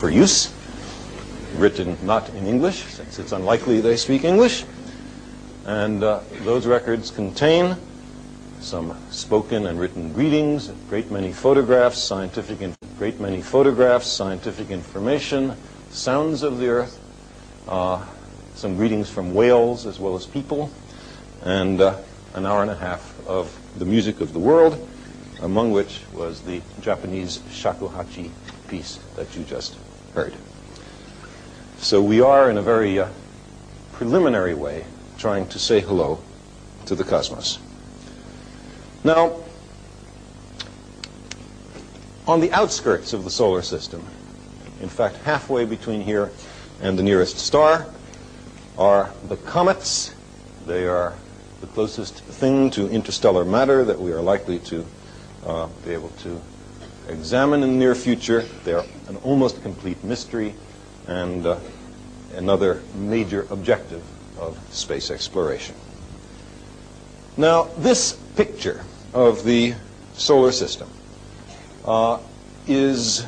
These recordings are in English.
for use, written not in English, since it's unlikely they speak English. And those records contain some spoken and written greetings, a great many photographs, scientific information, sounds of the earth, some greetings from whales as well as people, and an hour and a half of the music of the world, among which was the Japanese shakuhachi piece that you just heard. So we are, in a very preliminary way, trying to say hello to the cosmos. Now, on the outskirts of the solar system, in fact halfway between here and the nearest star, are the comets. They are the closest thing to interstellar matter that we are likely to be able to examine in the near future. They are an almost complete mystery and another major objective of space exploration. Now, this picture of the solar system is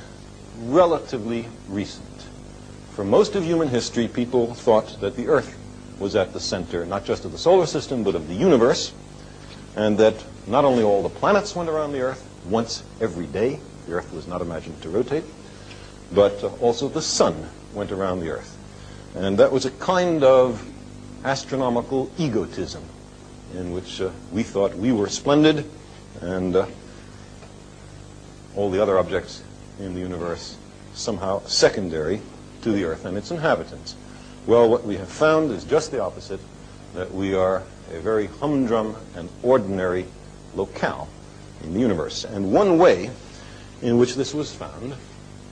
relatively recent. For most of human history, people thought that the Earth was at the center, not just of the solar system, but of the universe, and that not only all the planets went around the Earth once every day, the Earth was not imagined to rotate, but also the sun went around the Earth. And that was a kind of astronomical egotism in which we thought we were splendid and all the other objects in the universe somehow secondary to the Earth and its inhabitants. Well, what we have found is just the opposite, that we are a very humdrum and ordinary locale in the universe. And one way in which this was found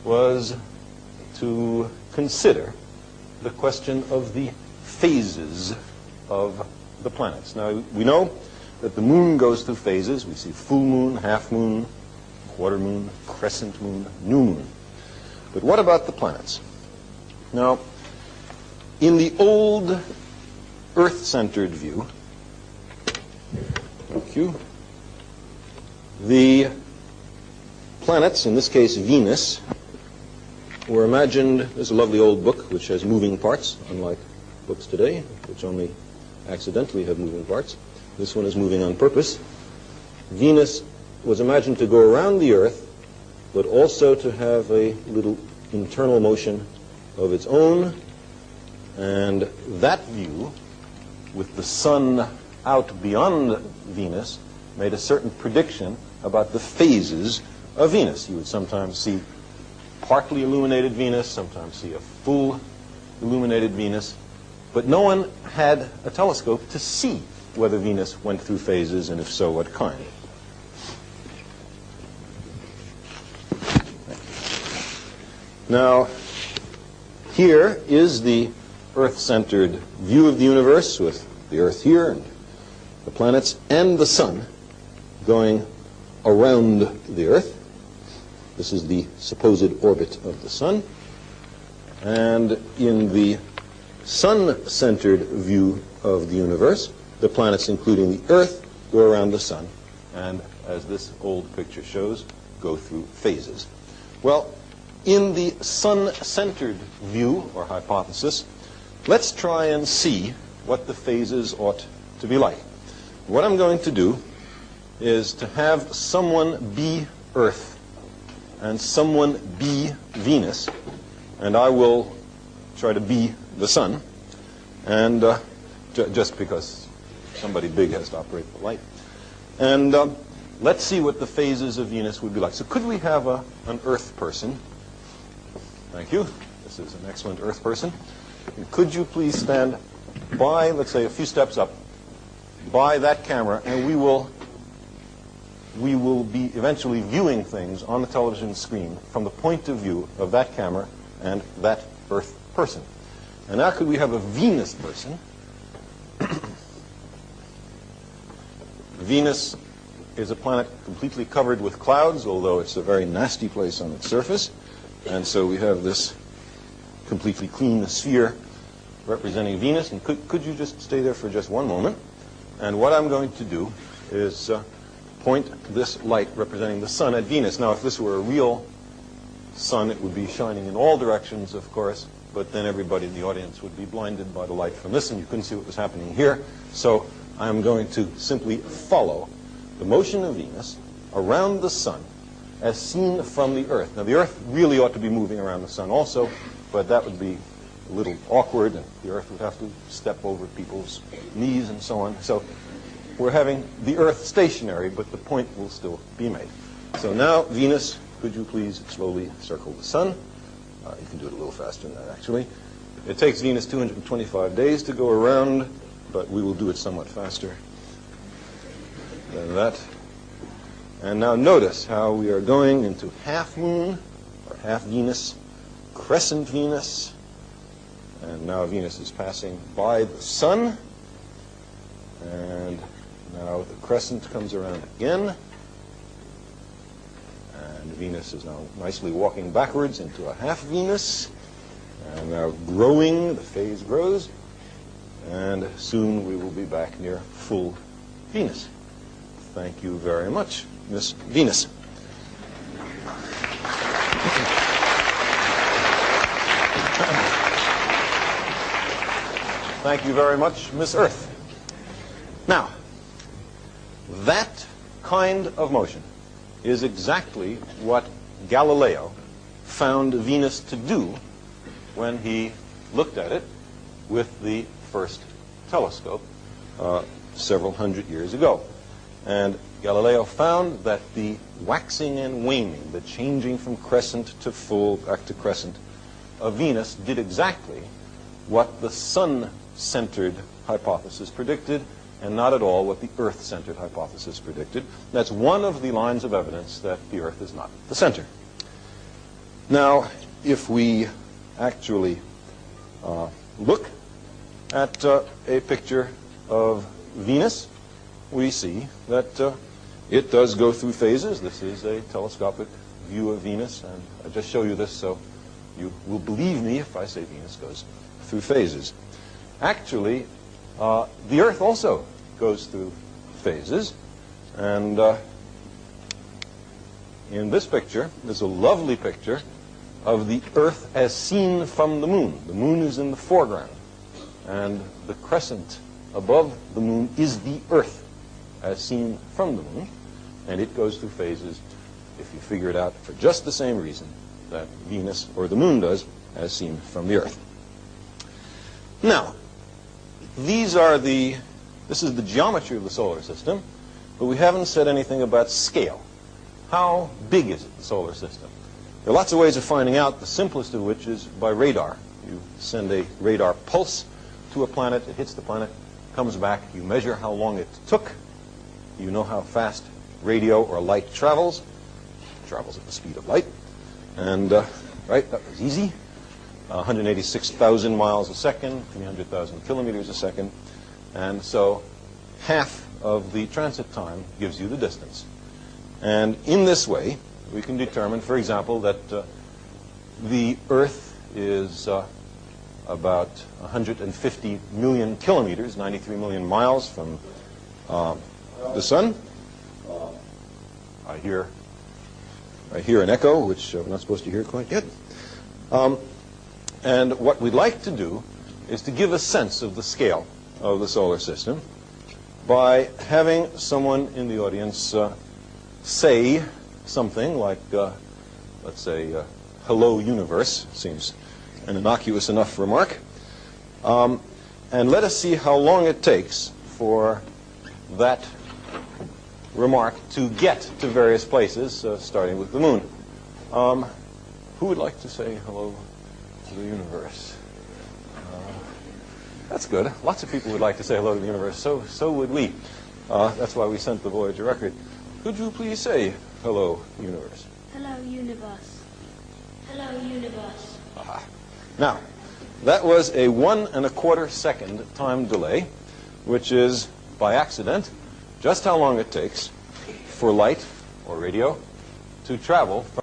was to consider the question of the phases of the planets. Now, we know that the moon goes through phases. We see full moon, half moon, quarter moon, crescent moon, new moon. But what about the planets? Now, in the old Earth-centered view, thank you, the planets, in this case Venus, were imagined. There's a lovely old book which has moving parts, unlike books today, which only accidentally have moving parts. This one is moving on purpose. Venus was imagined to go around the Earth, but also to have a little internal motion of its own. And that view, with the sun out beyond Venus, made a certain prediction about the phases of Venus. You would sometimes see partly illuminated Venus, sometimes see a full illuminated Venus, but no one had a telescope to see whether Venus went through phases, and if so, what kind. Now, here is the Earth-centered view of the universe, with the Earth here and the planets and the sun going around the Earth. This is the supposed orbit of the sun. And in the sun-centered view of the universe, the planets, including the Earth, go around the sun, and as this old picture shows, go through phases. Well, in the sun-centered view, or hypothesis, let's try and see what the phases ought to be like. What I'm going to do is to have someone be Earth and someone be Venus, and I will try to be the sun, and just because somebody big has to operate the light. And let's see what the phases of Venus would be like. So could we have an Earth person? Thank you. This is an excellent Earth person. And could you please stand by, let's say, a few steps up, by that camera, and we will be eventually viewing things on the television screen from the point of view of that camera and that Earth person. And now could we have a Venus person? Venus is a planet completely covered with clouds, although it's a very nasty place on its surface. And so we have this completely clean sphere representing Venus. And could you just stay there for just one moment? And what I'm going to do is point this light representing the sun at Venus. Now, if this were a real sun, it would be shining in all directions, of course, but then everybody in the audience would be blinded by the light from this, and you couldn't see what was happening here. So I'm going to simply follow the motion of Venus around the sun as seen from the Earth. Now, the Earth really ought to be moving around the sun also, but that would be a little awkward, and the Earth would have to step over people's knees and so on. So we're having the Earth stationary, but the point will still be made. So now, Venus, could you please slowly circle the sun? You can do it a little faster than that, actually. It takes Venus 225 days to go around, but we will do it somewhat faster than that. And now notice how we are going into half moon, or half Venus, crescent Venus, and now Venus is passing by the sun, and now the crescent comes around again, and Venus is now nicely walking backwards into a half Venus, and now growing, the phase grows, and soon we will be back near full Venus. Thank you very much, Miss Venus. Thank you very much, Miss Earth. Now, that kind of motion is exactly what Galileo found Venus to do when he looked at it with the first telescope several hundred years ago. And Galileo found that the waxing and waning, the changing from crescent to full, back to crescent, of Venus did exactly what the sun-centered hypothesis predicted, and not at all what the Earth-centered hypothesis predicted. That's one of the lines of evidence that the Earth is not the center. Now, if we actually look at a picture of Venus, we see that it does go through phases. This is a telescopic view of Venus, and I just show you this so you will believe me if I say Venus goes through phases. Actually, the Earth also goes through phases, and in this picture, there's a lovely picture of the Earth as seen from the moon. The moon is in the foreground, and the crescent above the moon is the Earth as seen from the moon, and it goes through phases, if you figure it out, for just the same reason that Venus or the moon does as seen from the Earth. Now, this is the geometry of the solar system, but we haven't said anything about scale. How big is it, the solar system? There are lots of ways of finding out, the simplest of which is by radar. You send a radar pulse to a planet, it hits the planet, comes back, you measure how long it took, you know how fast radio or light travels. It travels at the speed of light. And, right, that was easy. 186,000 miles a second, 300,000 kilometers a second. And so half of the transit time gives you the distance. And in this way, we can determine, for example, that the Earth is about 150 million kilometers, 93 million miles from the sun. I hear an echo, which we're not supposed to hear quite yet. And what we'd like to do is to give a sense of the scale of the solar system by having someone in the audience say something like, let's say, hello, universe. Seems an innocuous enough remark. And let us see how long it takes for that remark to get to various places, starting with the moon. Who would like to say hello to the universe? That's good. Lots of people would like to say hello to the universe. So would we. That's why we sent the Voyager record. Could you please say hello, universe? Hello, universe. Hello, universe. Aha. Now, that was a 1 1/4 second time delay, which is, by accident, just how long it takes for light or radio to travel from